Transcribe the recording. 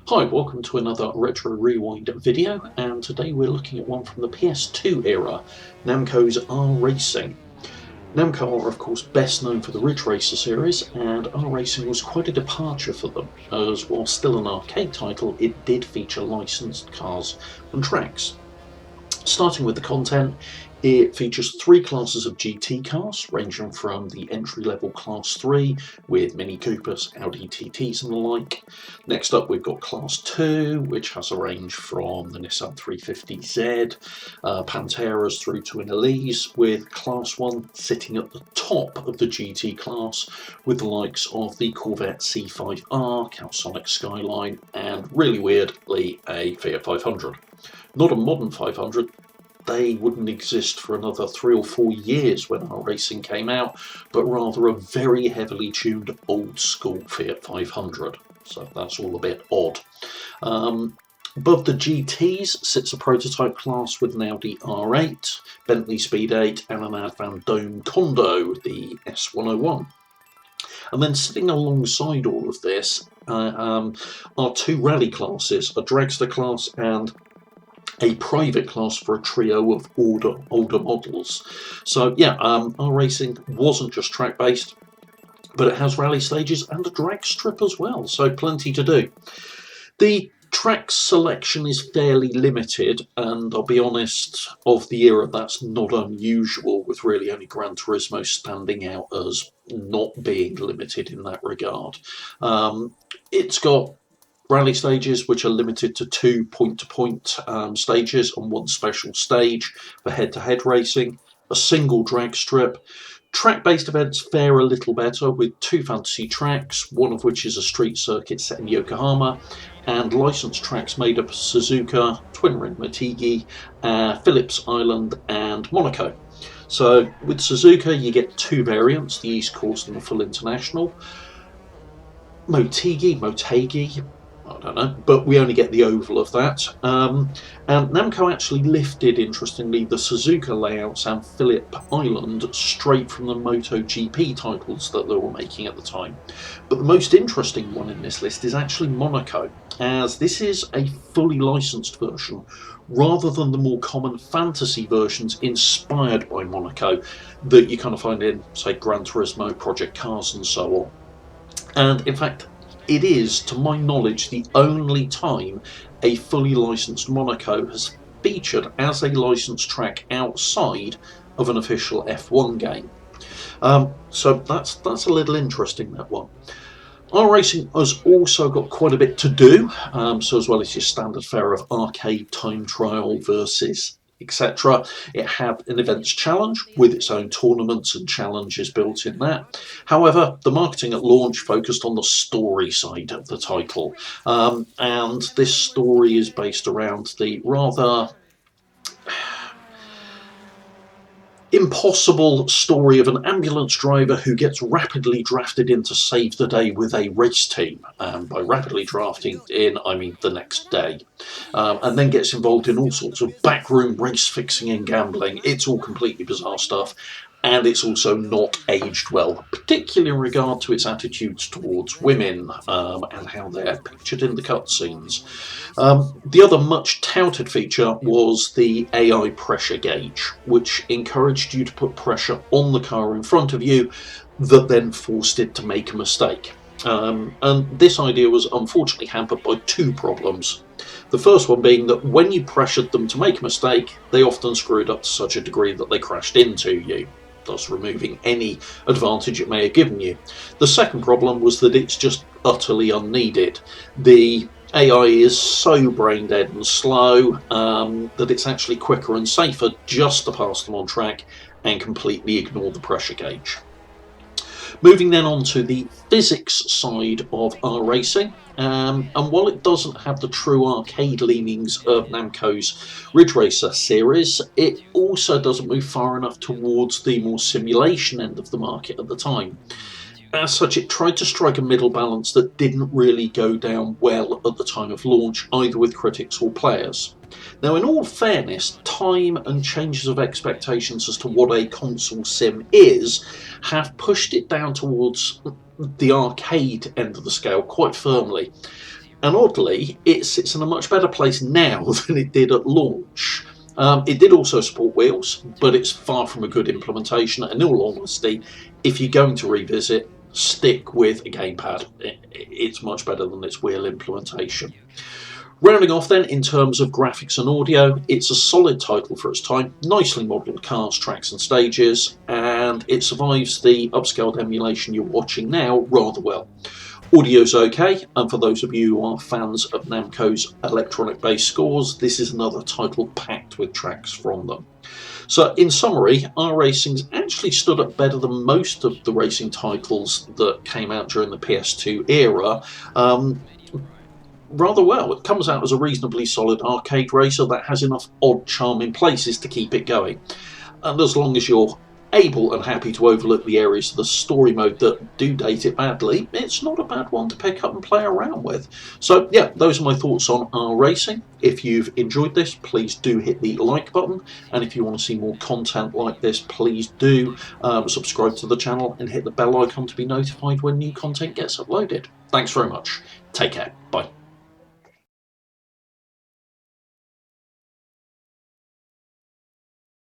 Hi, welcome to another Retro Rewind video, and today we're looking at one from the PS2 era, Namco's R-Racing. Namco are of course best known for the Ridge Racer series, and R-Racing was quite a departure for them, as while still an arcade title, it did feature licensed cars and tracks. Starting with the content, it features three classes of GT cars, ranging from the entry-level Class 3 with Mini Coopers, Audi TTs and the like. Next up we've got Class 2, which has a range from the Nissan 350Z, Panteras through to an Elise, with Class 1 sitting at the top of the GT class with the likes of the Corvette C5R, Celsonic Skyline and, really weirdly, a Fiat 500. Not a modern 500, they wouldn't exist for another 3 or 4 years when R-Racing came out, but rather a very heavily tuned old school Fiat 500. So that's all a bit odd. Above the GTs sits a prototype class with an Audi R8, Bentley Speed 8 and an Advan Dome Condo, the S101. And then sitting alongside all of this are two rally classes, a dragster class and a private class for a trio of older models. So yeah, R-Racing wasn't just track based, but it has rally stages and a drag strip as well, so plenty to do. The track selection is fairly limited, and I'll be honest, of the era that's not unusual, with really only Gran Turismo standing out as not being limited in that regard. It's got rally stages which are limited to 2 point-to-point stages and one special stage for head-to-head racing, a single drag strip. Track-based events fare a little better with 2 fantasy tracks, one of which is a street circuit set in Yokohama, and licensed tracks made up of Suzuka, Twin Ring Motegi, Phillips Island and Monaco. So with Suzuka you get 2 variants, the East Course and the Full International. Motegi, I don't know, but we only get the oval of that. And Namco actually lifted, interestingly, the Suzuka layouts and Phillip Island straight from the MotoGP titles that they were making at the time. But the most interesting one in this list is actually Monaco, as this is a fully licensed version, rather than the more common fantasy versions inspired by Monaco that you kind of find in, say, Gran Turismo, Project Cars and so on. And in fact, it is, to my knowledge, the only time a fully licensed Monaco has featured as a licensed track outside of an official F1 game. So that's a little interesting, that one. R-Racing has also got quite a bit to do, so as well as your standard fare of arcade time trial versus etc. It had an events challenge with its own tournaments and challenges built in that. However, the marketing at launch focused on the story side of the title, and this story is based around the rather impossible story of an ambulance driver who gets rapidly drafted in to save the day with a race team. By rapidly drafting in, I mean the next day. And then gets involved in all sorts of backroom race fixing and gambling. It's all completely bizarre stuff. And it's also not aged well, particularly in regard to its attitudes towards women and how they're pictured in the cutscenes. The other much touted feature was the AI pressure gauge, which encouraged you to put pressure on the car in front of you that then forced it to make a mistake. And this idea was unfortunately hampered by 2 problems. The first one being that when you pressured them to make a mistake, they often screwed up to such a degree that they crashed into you, thus removing any advantage it may have given you. The second problem was that it's just utterly unneeded. The AI is so brain dead and slow that it's actually quicker and safer just to pass them on track and completely ignore the pressure gauge. Moving then on to the physics side of R-Racing, and while it doesn't have the true arcade leanings of Namco's Ridge Racer series, it also doesn't move far enough towards the more simulation end of the market at the time. As such, it tried to strike a middle balance that didn't really go down well at the time of launch, either with critics or players. Now, in all fairness, time and changes of expectations as to what a console sim is have pushed it down towards the arcade end of the scale quite firmly. And oddly, it sits in a much better place now than it did at launch. It did also support wheels, but it's far from a good implementation. And in all honesty, if you're going to revisit, stick with a gamepad. It's much better than its wheel implementation. Rounding off then, in terms of graphics and audio, it's a solid title for its time, nicely modelled cars, tracks and stages, and it survives the upscaled emulation you're watching now rather well. Audio's okay, and for those of you who are fans of Namco's electronic-based scores, this is another title packed with tracks from them. So in summary, iRacing's actually stood up better than most of the racing titles that came out during the PS2 era. Rather well. It comes out as a reasonably solid arcade racer that has enough odd charm in places to keep it going. And as long as you're able and happy to overlook the areas of the story mode that do date it badly, it's not a bad one to pick up and play around with. So yeah, those are my thoughts on iRacing. If you've enjoyed this, please do hit the like button, and if you want to see more content like this, please do subscribe to the channel and hit the bell icon to be notified when new content gets uploaded. Thanks very much. Take care. Bye.